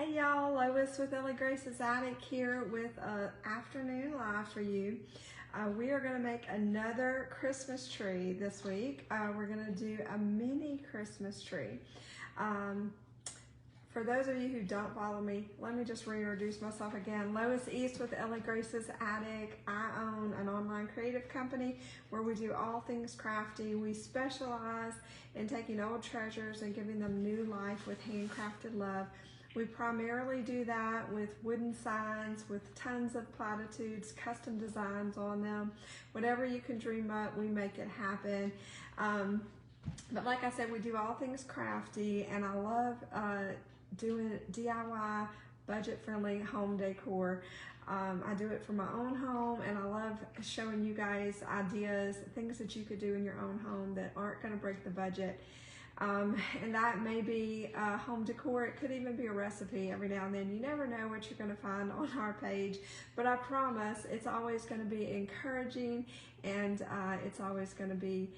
Hey y'all, Lois with Ellie Grace's Attic here with an afternoon live for you. We are going to make another Christmas tree this week. We're going to do a mini Christmas tree. For those of you who don't follow me, let me just reintroduce myself again. Lois East with Ellie Grace's Attic. I own an online creative company where we do all things crafty. We specialize in taking old treasures and giving them new life with handcrafted love. We primarily do that with wooden signs, with tons of platitudes, custom designs on them. Whatever you can dream up, we make it happen. But like I said, we do all things crafty, and I love doing DIY, budget-friendly home decor. I do it for my own home, and I love showing you guys ideas, things that you could do in your own home that aren't going to break the budget. And that may be home decor. It could even be a recipe every now and then. You never know what you're going to find on our page, but I promise it's always going to be encouraging, and it's always going to be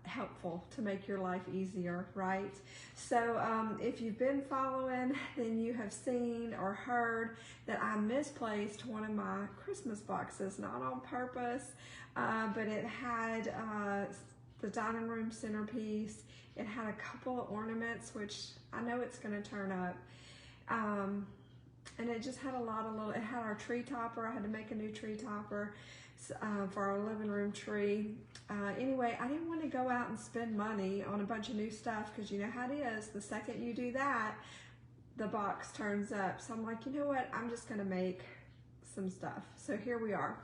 helpful to make your life easier, right? So if you've been following, then you have seen or heard that I misplaced one of my Christmas boxes, not on purpose, but it had the dining room centerpiece. It had a couple of ornaments, which I know it's going to turn up. And it just had a lot of it had our tree topper. I had to make a new tree topper for our living room tree. Anyway, I didn't want to go out and spend money on a bunch of new stuff, because you know how it is. The second you do that, the box turns up. So I'm like, you know what? I'm just going to make some stuff. So here we are.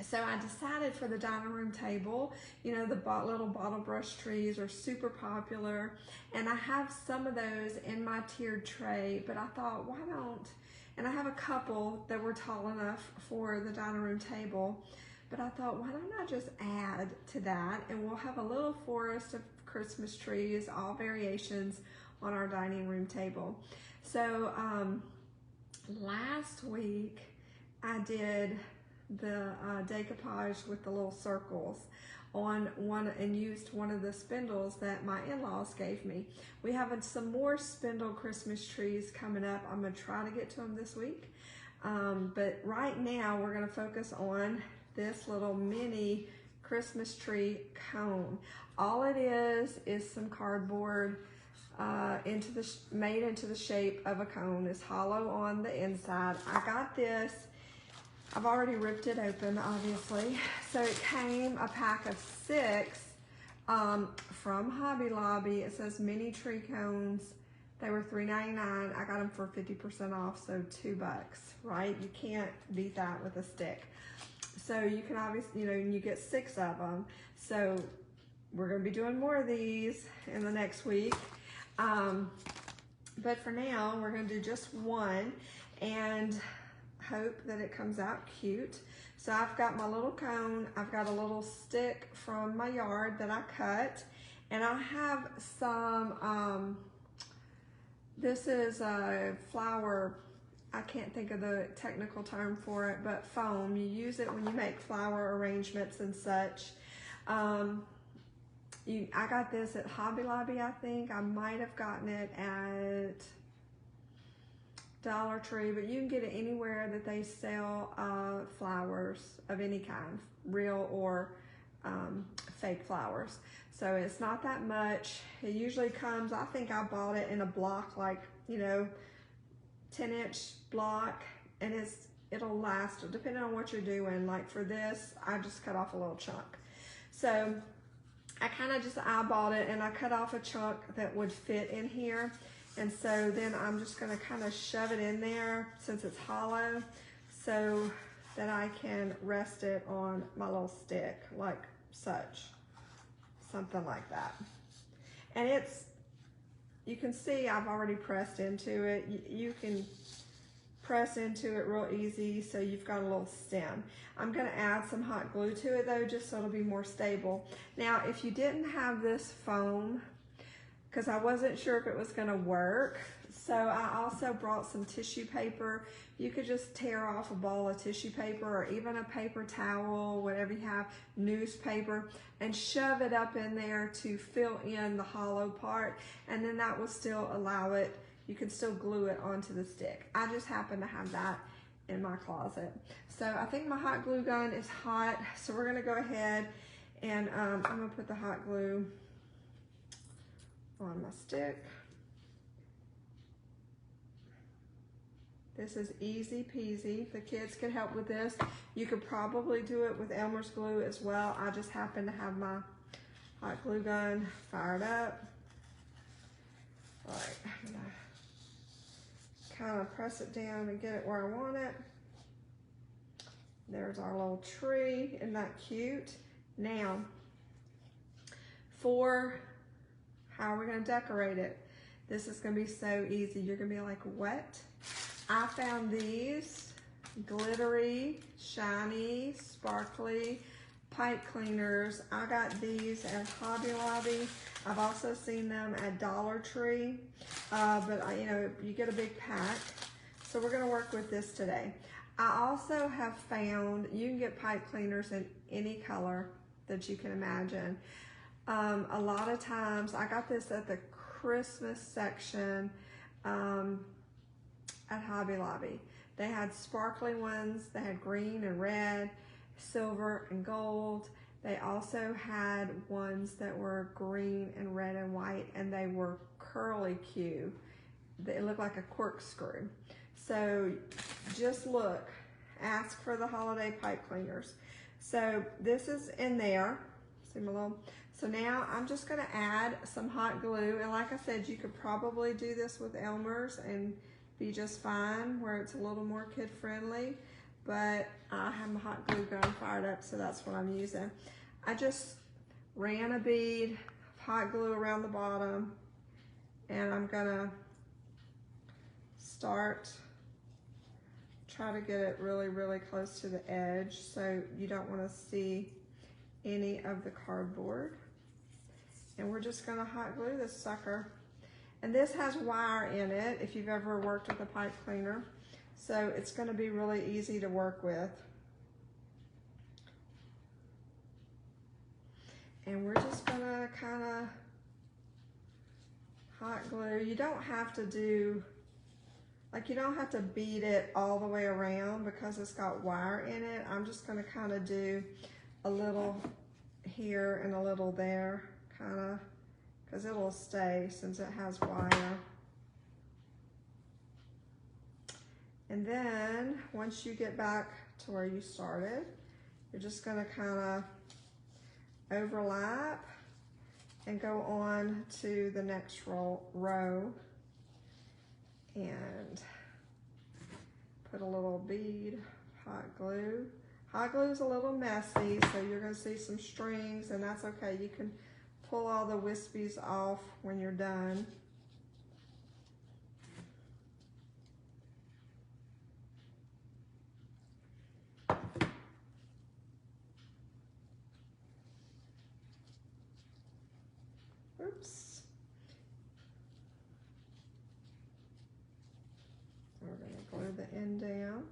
So I decided for the dining room table, you know, the little bottle brush trees are super popular, and I have some of those in my tiered tray, but I thought, why don't, and I have a couple that were tall enough for the dining room table, but I thought, why don't I just add to that, and we'll have a little forest of Christmas trees, all variations, on our dining room table. So last week I did the decoupage with the little circles on one, and used one of the spindles that my in-laws gave me. We have some more spindle Christmas trees coming up. I'm going to try to get to them this week, but right now we're going to focus on this little mini Christmas tree cone. All it is some cardboard made into the shape of a cone. It's hollow on the inside. I got this, I've already ripped it open, obviously. So it came a pack of 6 from Hobby Lobby. It says mini tree cones. They were $3.99. I got them for 50% off, so $2, right? You can't beat that with a stick. So you can obviously, you know, you get 6 of them. So we're gonna be doing more of these in the next week. But for now, we're gonna do just one, and hope that it comes out cute. So I've got my little cone, I've got a little stick from my yard that I cut, and I have some, this is a flower, I can't think of the technical term for it, but foam. You use it when you make flower arrangements and such. I got this at Hobby Lobby, I think. I might have gotten it at Dollar Tree, but you can get it anywhere that they sell flowers of any kind, real or fake flowers. So it's not that much. It usually comes, I think I bought it in a block, like, you know, 10-inch block, and it'll last depending on what you're doing. Like for this, I just cut off a little chunk. So I kind of just eyeballed it, and I cut off a chunk that would fit in here. And so then I'm just gonna kind of shove it in there, since it's hollow, so that I can rest it on my little stick, like such, something like that. And you can see I've already pressed into it. You can press into it real easy, so you've got a little stem. I'm gonna add some hot glue to it though, just so it'll be more stable. Now, if you didn't have this foam, because I wasn't sure if it was gonna work, so I also brought some tissue paper. You could just tear off a ball of tissue paper, or even a paper towel, whatever you have, newspaper, and shove it up in there to fill in the hollow part, and then that will still allow it you can still glue it onto the stick. I just happen to have that in my closet. So I think my hot glue gun is hot, so we're gonna go ahead and I'm gonna put the hot glue on my stick. This is easy peasy. The kids could help with this. You could probably do it with Elmer's glue as well. I just happen to have my hot glue gun fired up. All right, I'm gonna kind of press it down and get it where I want it. There's our little tree. Isn't that cute? Now, for how are we gonna decorate it? This is gonna be so easy. You're gonna be like, what? I found these glittery, shiny, sparkly pipe cleaners. I got these at Hobby Lobby. I've also seen them at Dollar Tree, but you know, you get a big pack. So we're gonna work with this today. I also have found you can get pipe cleaners in any color that you can imagine. A lot of times, I got this at the Christmas section at Hobby Lobby. They had sparkly ones. They had green and red, silver and gold. They also had ones that were green and red and white, and they were curly Q. They looked like a corkscrew. So just look, ask for the holiday pipe cleaners. So this is in there. See my little. So now I'm just gonna add some hot glue, and like I said, you could probably do this with Elmer's and be just fine, where it's a little more kid friendly, but I have my hot glue gun fired up, so that's what I'm using. I just ran a bead of hot glue around the bottom, and I'm gonna try to get it really, really close to the edge, so you don't wanna see any of the cardboard. And we're just gonna hot glue this sucker. And this has wire in it, if you've ever worked with a pipe cleaner. So it's gonna be really easy to work with. And we're just gonna kinda hot glue. You don't have to do, like, you don't have to beat it all the way around because it's got wire in it. I'm just gonna kinda do a little here and a little there, kinda, because it'll stay since it has wire. And then once you get back to where you started, you're just gonna kinda overlap and go on to the next row and put a little bead of hot glue. Hot glue is a little messy, so you're gonna see some strings, and that's okay. You can pull all the wispies off when you're done. Oops. We're gonna glue the end down.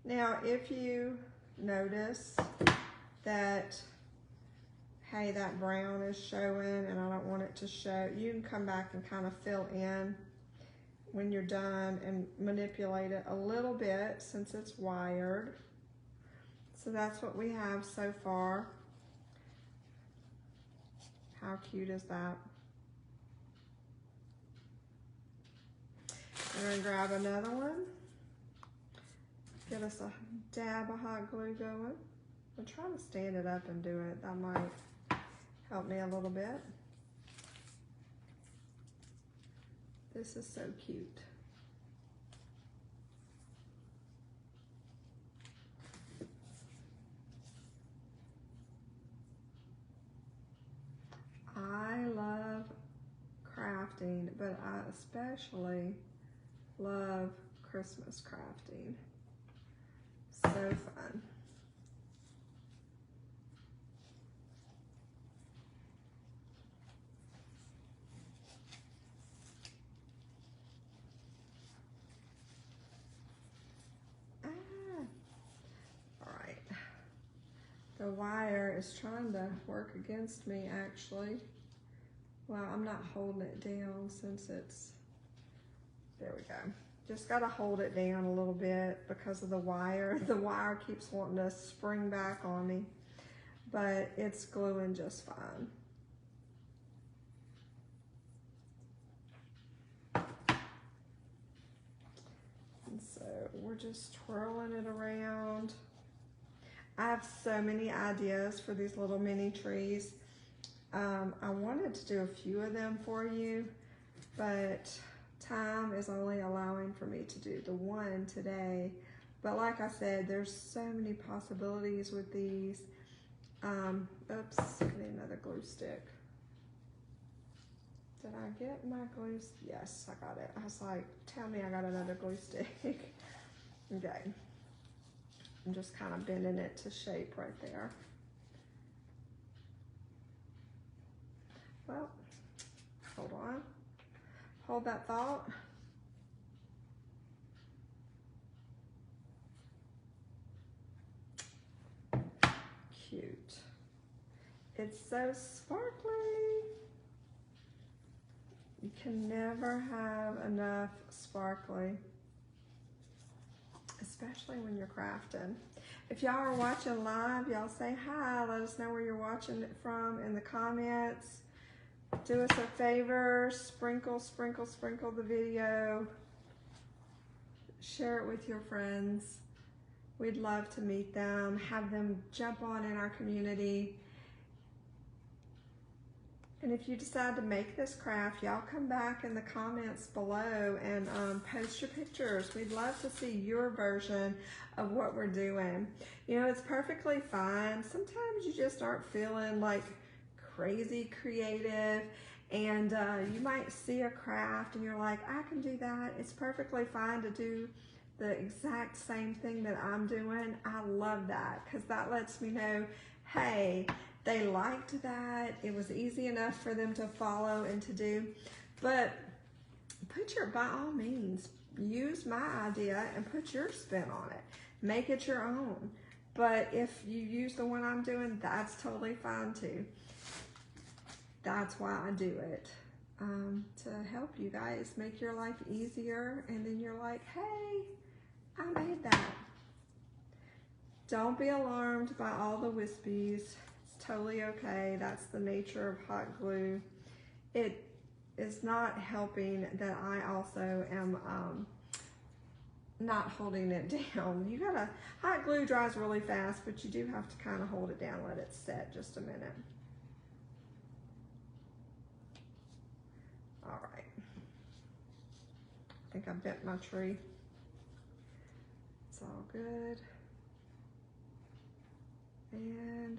Now, if you notice that, hey, that brown is showing and I don't want it to show, you can come back and kind of fill in when you're done and manipulate it a little bit since it's wired. So that's what we have so far. How cute is that? We're gonna grab another one. Get us a dab of hot glue going. I'll try to stand it up and do it. That might help me a little bit. This is so cute. I love crafting, but I especially love Christmas crafting. So fun. The wire is trying to work against me, actually. Well, I'm not holding it down since it's There we go. Just gotta hold it down a little bit because of the wire. The wire keeps wanting to spring back on me, but it's gluing just fine. And so we're just twirling it around. I have so many ideas for these little mini trees. I wanted to do a few of them for you, but time is only allowing for me to do the one today. But like I said, there's so many possibilities with these. Oops, I need another glue stick. Did I get my glue? Yes, I got it. I was like, tell me I got another glue stick. Okay. I'm just kind of bending it to shape right there. Well, hold on. Hold that thought. Cute. It's so sparkly. You can never have enough sparkly, especially when you're crafting. If y'all are watching live, y'all say hi. Let us know where you're watching it from in the comments. Do us a favor, sprinkle the video. Share it with your friends. We'd love to meet them, have them jump on in our community. And if you decide to make this craft, y'all come back in the comments below and post your pictures. We'd love to see your version of what we're doing. You know, it's perfectly fine. Sometimes you just aren't feeling like crazy creative, and you might see a craft and you're like, I can do that. It's perfectly fine to do the exact same thing that I'm doing. I love that because that lets me know, hey, they liked that. It was easy enough for them to follow and to do. But by all means, use my idea and put your spin on it. Make it your own. But if you use the one I'm doing, that's totally fine too. That's why I do it, to help you guys make your life easier. And then you're like, hey, I made that. Don't be alarmed by all the wispies. It's totally okay. That's the nature of hot glue. It is not helping that I also am not holding it down. Hot glue dries really fast, but you do have to kind of hold it down, let it set just a minute. All right. I think I bent my tree. It's all good. And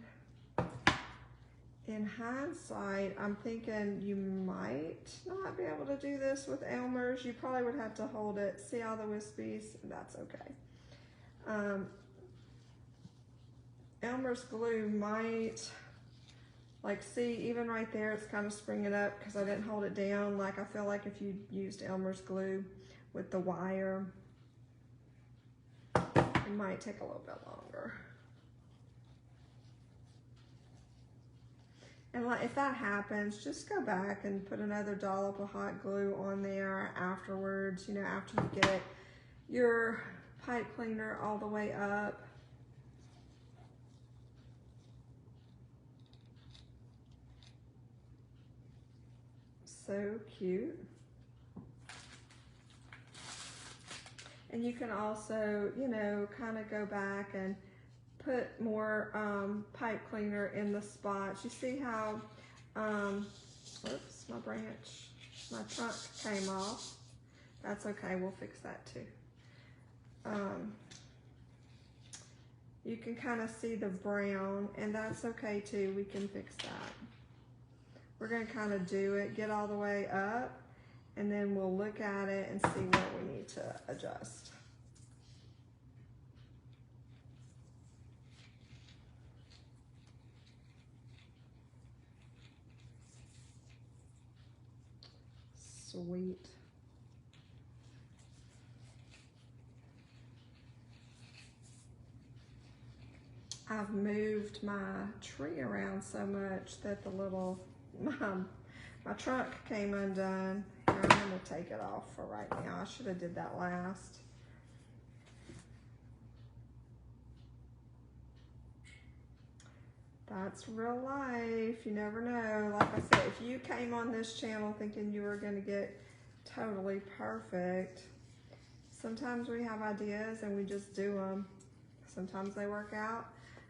in hindsight, I'm thinking you might not be able to do this with Elmer's. You probably would have to hold it. See all the wispies? That's okay. Elmer's glue might, like, see, even right there, it's kind of springing up because I didn't hold it down. Like, I feel like if you used Elmer's glue with the wire, it might take a little bit longer. And if that happens, just go back and put another dollop of hot glue on there afterwards, you know, after you get your pipe cleaner all the way up. So cute. And you can also, you know, kind of go back and put more pipe cleaner in the spots. You see how, oops, my trunk came off. That's okay, we'll fix that too. You can kind of see the brown, and that's okay too, we can fix that. We're gonna kind of do it, get all the way up, and then we'll look at it and see what we need to adjust. Sweet. I've moved my tree around so much that the little, my trunk came undone. Here, I'm gonna take it off for right now. I should have did that last. That's real life. You never know. Like I said, if you came on this channel thinking you were gonna get totally perfect, sometimes we have ideas and we just do them. Sometimes they work out,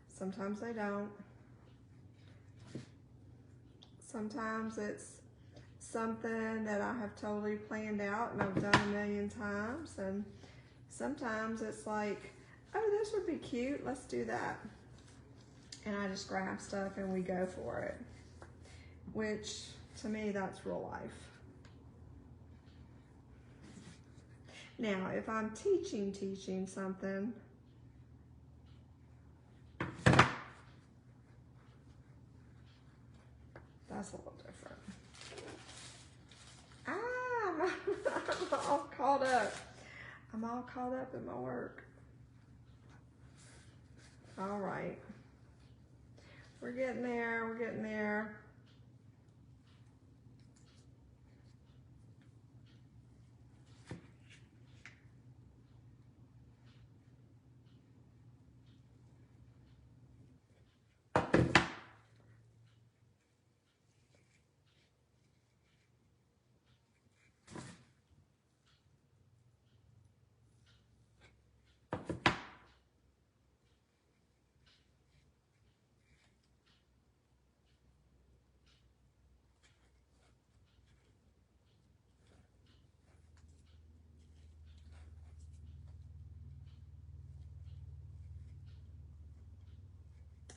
sometimes they don't. Sometimes it's something that I have totally planned out and I've done a million times, and sometimes it's like, oh, this would be cute, let's do that. And I just grab stuff and we go for it, which to me, that's real life. Now, if I'm teaching something, that's a little different. I'm all caught up. I'm all caught up in my work. All right. We're getting there, we're getting there.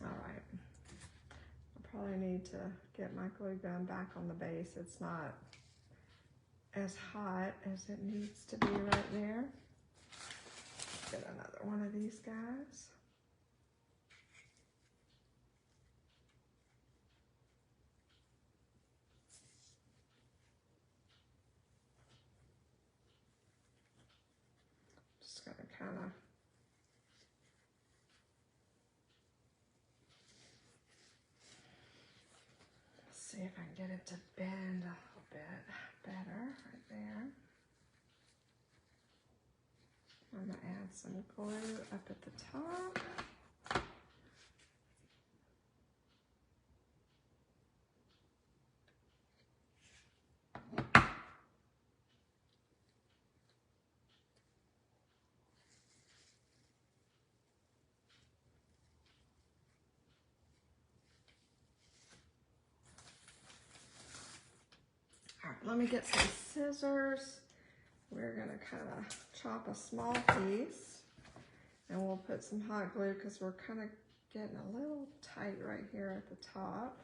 All right. I probably need to get my glue gun back on the base. It's not as hot as it needs to be right there. Get another one of these guys. Just gonna kind of see if I can get it to bend a little bit better right there. I'm gonna add some glue up at the top. All right, let me get some scissors. We're gonna kind of chop a small piece, and we'll put some hot glue because we're kind of getting a little tight right here at the top.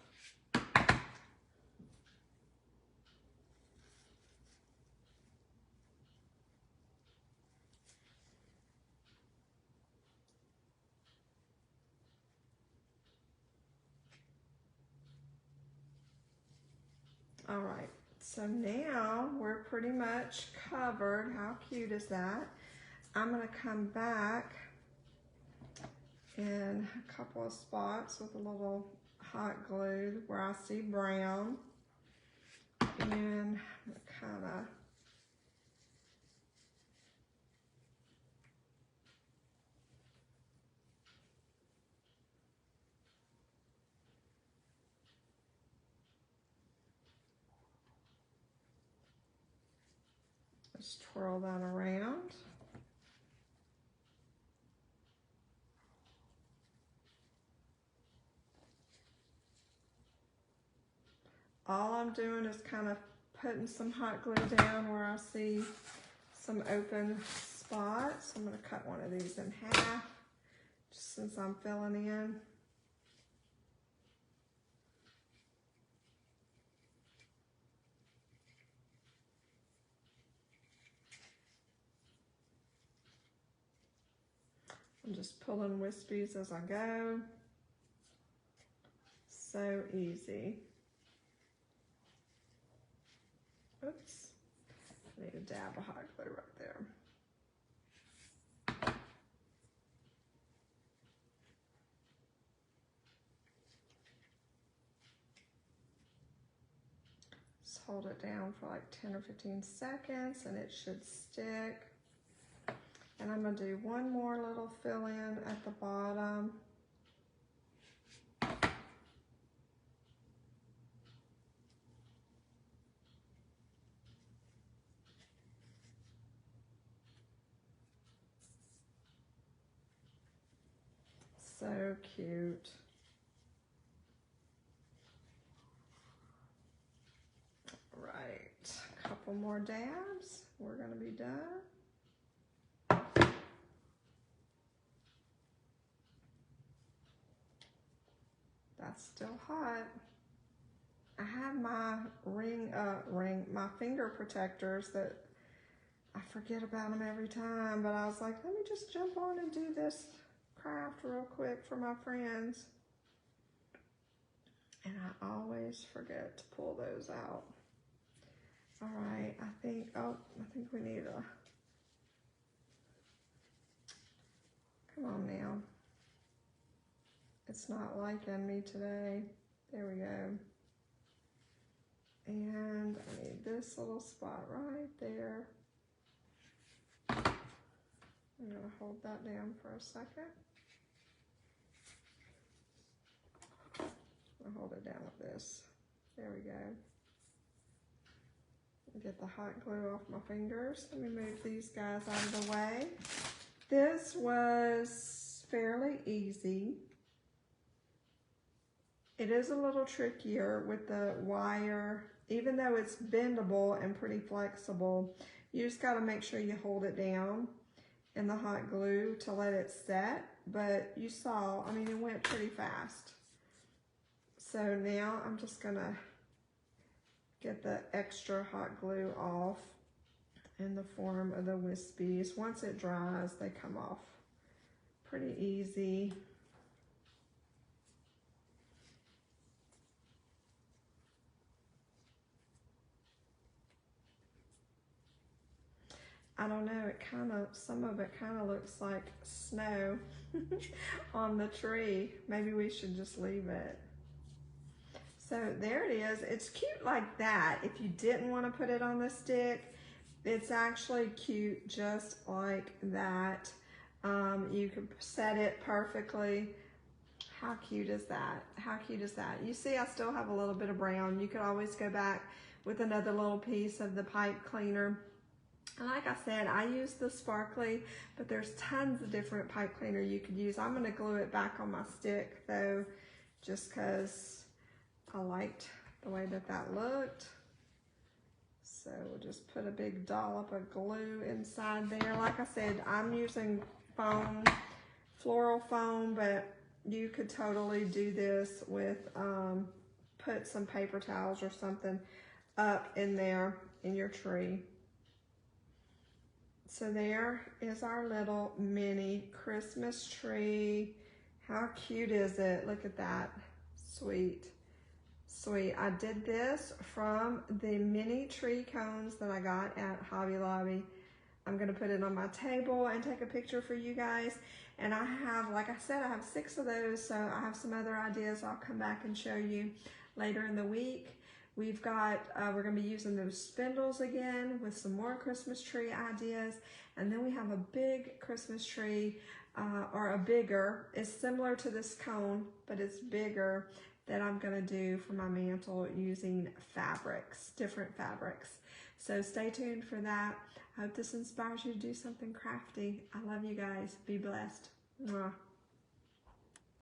All right, so now we're pretty much covered. How cute is that? I'm gonna come back in a couple of spots with a little hot glue where I see brown, and kind of just twirl that around. All I'm doing is kind of putting some hot glue down where I see some open spots. I'm going to cut one of these in half, just since I'm filling in. I'm just pulling wispies as I go. So easy. Oops, I need a dab of hot glue right there. So hold it down for like 10 or 15 seconds and it should stick. And I'm gonna do one more little fill in at the bottom. So cute. Right, a couple more dabs. We're gonna be done. That's still hot. I have my my finger protectors that I forget about them every time, but I was like, let me just jump on and do this craft real quick for my friends. And I always forget to pull those out. All right, I think we need a, come on now. It's not liking me today. There we go. And I need this little spot right there. I'm gonna hold that down for a second. I'll hold it down with this. There we go. Get the hot glue off my fingers. Let me move these guys out of the way. This was fairly easy. It is a little trickier with the wire. Even though it's bendable and pretty flexible, you just gotta make sure you hold it down in the hot glue to let it set. But you saw, I mean, it went pretty fast. So now I'm just gonna get the extra hot glue off in the form of the wispies. Once it dries, they come off pretty easy. I don't know, some of it kind of looks like snow on the tree. Maybe we should just leave it. So there it is. It's cute like that. If you didn't want to put it on the stick, it's actually cute just like that. You could set it perfectly. How cute is that? How cute is that? You see, I still have a little bit of brown. You could always go back with another little piece of the pipe cleaner. And like I said, I use the sparkly, but there's tons of different pipe cleaner you could use. I'm gonna glue it back on my stick though, just cause I liked the way that that looked. So we'll just put a big dollop of glue inside there. Like I said, I'm using foam, floral foam, but you could totally do this with, put some paper towels or something up in there in your tree. So there is our little mini Christmas tree. How cute is it? Look at that. Sweet. Sweet. I did this from the mini tree cones that I got at Hobby Lobby. I'm going to put it on my table and take a picture for you guys. And I have, like I said, I have 6 of those. So I have some other ideas I'll come back and show you later in the week. We've got, we're gonna be using those spindles again with some more Christmas tree ideas. And then we have a big Christmas tree, or a bigger, it's similar to this cone, but it's bigger, that I'm gonna do for my mantle using fabrics, different fabrics. So stay tuned for that. I hope this inspires you to do something crafty. I love you guys. Be blessed. Mwah.